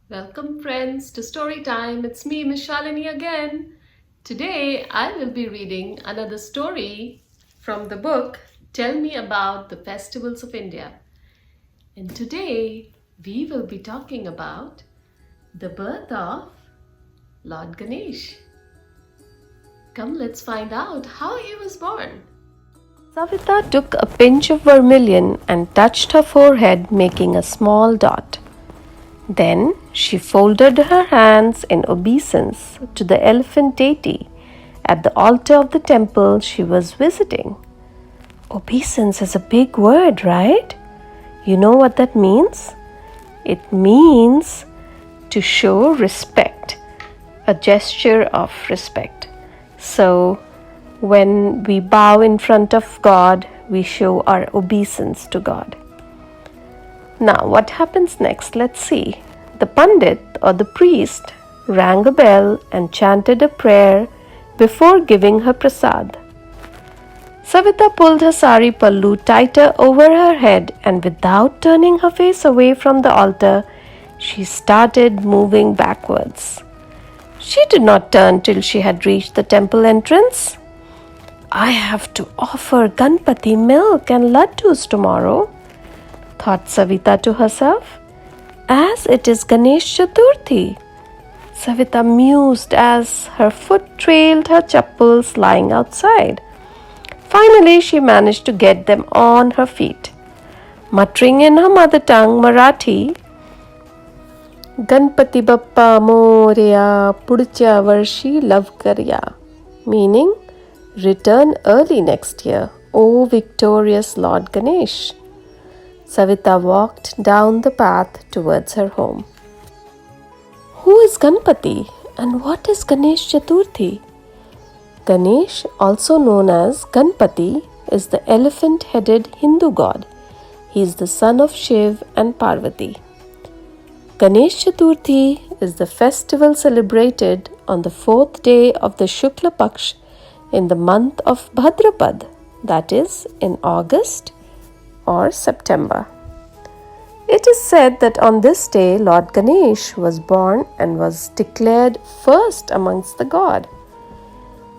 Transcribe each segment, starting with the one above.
Welcome, friends, to Story Time. It's me, Miss Shalini, again. Today, I will be reading another story from the book Tell Me About the Festivals of India. And today, we will be talking about the birth of Lord Ganesh. Come, let's find out how he was born. Savita took a pinch of vermilion and touched her forehead, making a small dot. Then she folded her hands in obeisance to the elephant deity at the altar of the temple she was visiting. Obeisance is a big word, right? You know what that means? It means to show respect, a gesture of respect. So, when we bow in front of God, we show our obeisance to God. Now, what happens next? Let's see. The Pandit or the priest rang a bell and chanted a prayer before giving her prasad. Savita pulled her sari pallu tighter over her head and without turning her face away from the altar, she started moving backwards. She did not turn till she had reached the temple entrance. I have to offer Ganpati milk and laddus tomorrow, thought Savita to herself, as it is Ganesh Chaturthi. Savita mused as her foot trailed her chappals lying outside. Finally, she managed to get them on her feet. Muttering in her mother tongue, Marathi, Ganpati Bappa Moria Pudcha Varshi Lavkarya, meaning, return early next year, O victorious Lord Ganesh. Savita walked down the path towards her home. Who is Ganpati and what is Ganesh Chaturthi? Ganesh, also known as Ganpati, is the elephant-headed Hindu god. He is the son of Shiv and Parvati. Ganesh Chaturthi is the festival celebrated on the 4th day of the Shukla Paksh in the month of Bhadrapad, that is, in August or September. It is said that on this day Lord Ganesh was born and was declared first amongst the gods.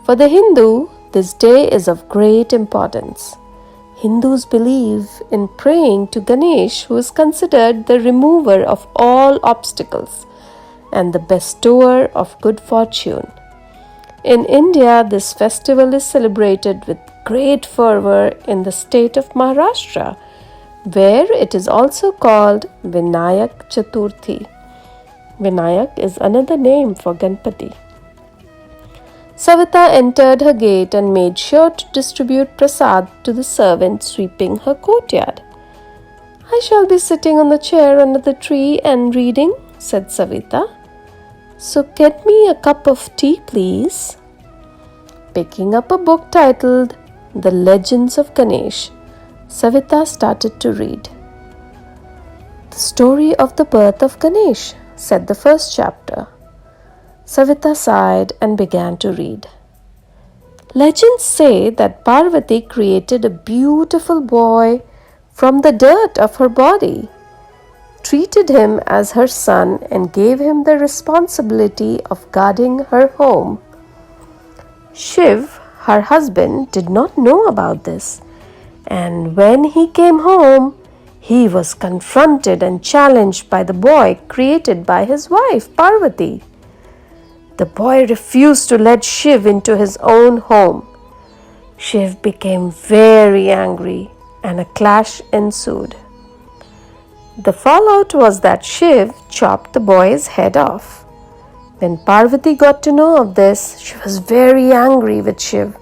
For the Hindu, this day is of great importance. Hindus believe in praying to Ganesh, who is considered the remover of all obstacles and the bestower of good fortune. In India, this festival is celebrated with great fervor in the state of Maharashtra, where it is also called Vinayak Chaturthi. Vinayak is another name for Ganpati. Savita entered her gate and made sure to distribute prasad to the servant sweeping her courtyard. I shall be sitting on the chair under the tree and reading, said Savita. So get me a cup of tea, please. Picking up a book titled The Legends of Ganesh, Savita started to read. The story of the birth of Ganesh, said the first chapter. Savita sighed and began to read. Legends say that Parvati created a beautiful boy from the dirt of her body, treated him as her son, and gave him the responsibility of guarding her home. Shiv, her husband, did not know about this, and when he came home, he was confronted and challenged by the boy created by his wife, Parvati. The boy refused to let Shiv into his own home. Shiv became very angry and a clash ensued. The fallout was that Shiv chopped the boy's head off. When Parvati got to know of this, she was very angry with Shiv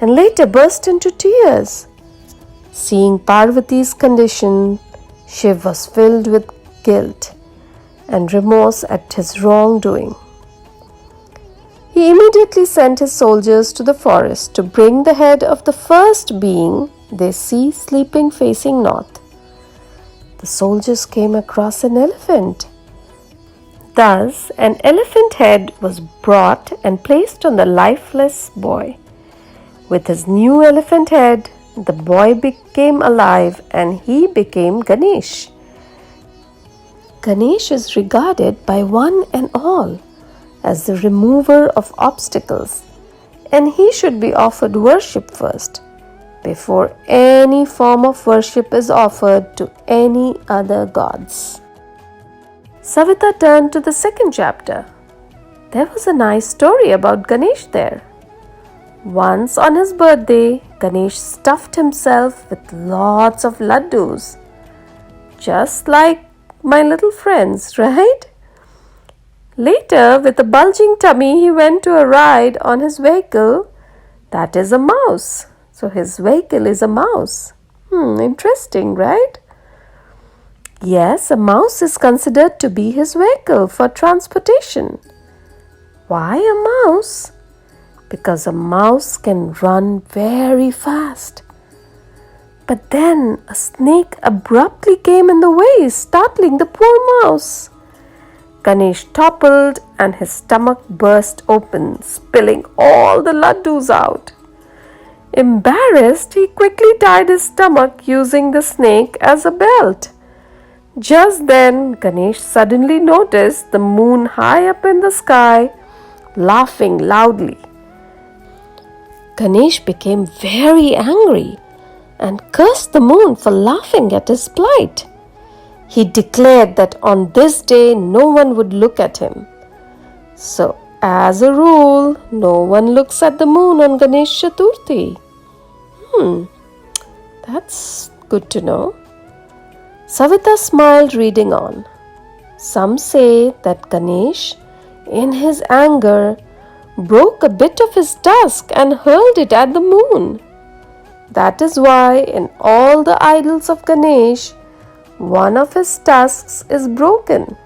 and later burst into tears. Seeing Parvati's condition, Shiv was filled with guilt and remorse at his wrongdoing. He immediately sent his soldiers to the forest to bring the head of the first being they see sleeping facing north. The soldiers came across an elephant. Thus, an elephant head was brought and placed on the lifeless boy. With his new elephant head, the boy became alive and he became Ganesh. Ganesh is regarded by one and all as the remover of obstacles, and he should be offered worship first, before any form of worship is offered to any other gods. Savita turned to the second chapter. There was a nice story about Ganesh there. Once on his birthday, Ganesh stuffed himself with lots of laddus. Just like my little friends, right? Later, with a bulging tummy, he went to a ride on his vehicle. That is a mouse. So his vehicle is a mouse. Interesting, right? Yes, a mouse is considered to be his vehicle for transportation. Why a mouse? Because a mouse can run very fast. But then a snake abruptly came in the way, startling the poor mouse. Ganesh toppled and his stomach burst open, spilling all the laddus out. Embarrassed, he quickly tied his stomach using the snake as a belt. Just then, Ganesh suddenly noticed the moon high up in the sky, laughing loudly. Ganesh became very angry and cursed the moon for laughing at his plight. He declared that on this day no one would look at him. So, as a rule, no one looks at the moon on Ganesh Chaturthi. That's good to know. Savita smiled, reading on. Some say that Ganesh, in his anger, broke a bit of his tusk and hurled it at the moon. That is why in all the idols of Ganesh, one of his tusks is broken.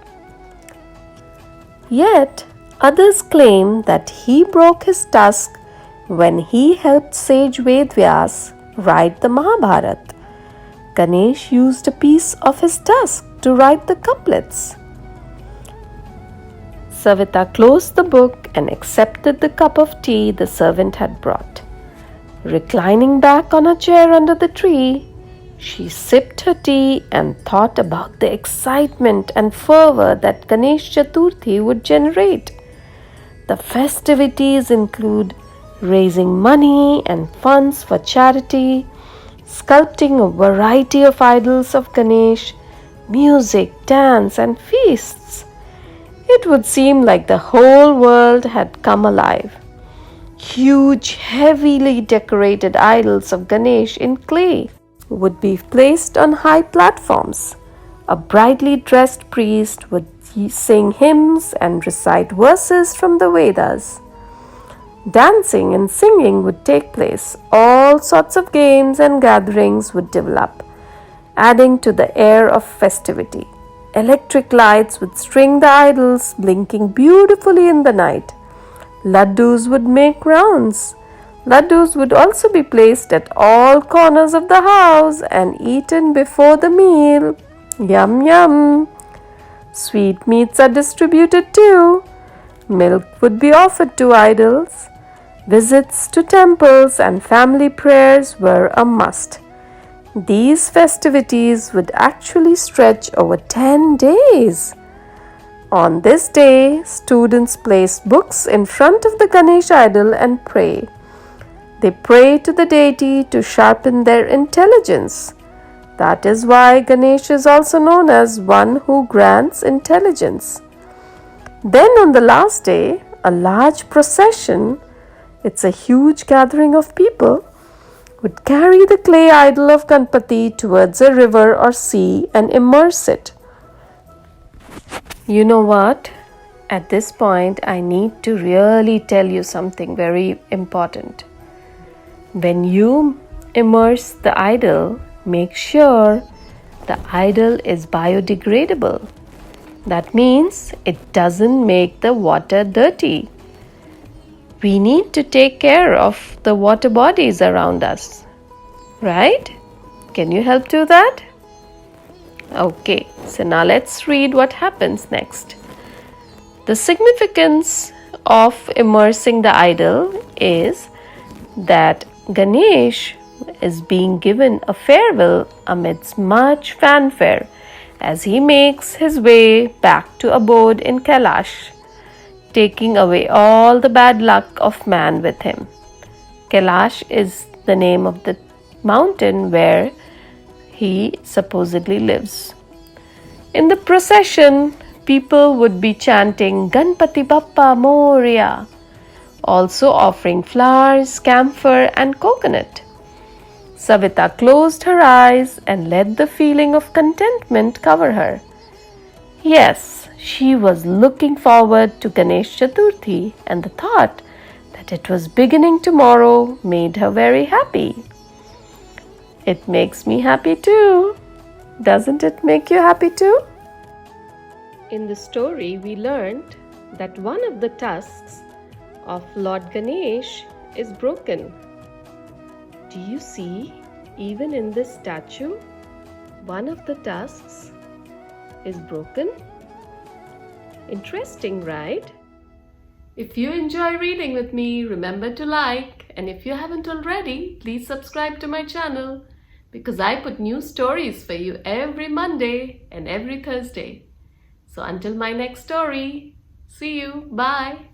Yet, others claim that he broke his tusk when he helped sage Vedvyas write the Mahabharata. Ganesh used a piece of his tusk to write the couplets. Savita closed the book and accepted the cup of tea the servant had brought. Reclining back on a chair under the tree, she sipped her tea and thought about the excitement and fervor that Ganesh Chaturthi would generate. The festivities include raising money and funds for charity, sculpting a variety of idols of Ganesh, music, dance, and feasts. It would seem like the whole world had come alive. Huge, heavily decorated idols of Ganesh in clay would be placed on high platforms. A brightly dressed priest would sing hymns and recite verses from the Vedas. Dancing and singing would take place. All sorts of games and gatherings would develop, adding to the air of festivity. Electric lights would string the idols, blinking beautifully in the night. Laddus would make rounds. Laddus would also be placed at all corners of the house and eaten before the meal. Yum yum! Sweetmeats are distributed too. Milk would be offered to idols. Visits to temples and family prayers were a must. These festivities would actually stretch over 10 days. On this day, students place books in front of the Ganesh idol and pray. They pray to the deity to sharpen their intelligence. That is why Ganesh is also known as one who grants intelligence. Then on the last day, a large procession, it's a huge gathering of people, would carry the clay idol of Ganpati towards a river or sea and immerse it. You know what? At this point, I need to really tell you something very important. When you immerse the idol, make sure the idol is biodegradable. That means it doesn't make the water dirty. We need to take care of the water bodies around us, right? Can you help do that? Okay, so now let's read what happens next. The significance of immersing the idol is that Ganesh is being given a farewell amidst much fanfare as he makes his way back to abode in Kailash, taking away all the bad luck of man with him. Kailash is the name of the mountain where he supposedly lives. In the procession, people would be chanting Ganpati Bappa Moria, also offering flowers, camphor, and coconut. Savita closed her eyes and let the feeling of contentment cover her. Yes, she was looking forward to Ganesh Chaturthi, and the thought that it was beginning tomorrow made her very happy. It makes me happy too. Doesn't it make you happy too? In the story, we learned that one of the tusks of Lord Ganesh is broken. Do you see, even in this statue, one of the tusks is broken? Interesting, right? If you enjoy reading with me, remember to like, and if you haven't already, please subscribe to my channel because I put new stories for you every Monday and every Thursday. So until my next story, see you, bye.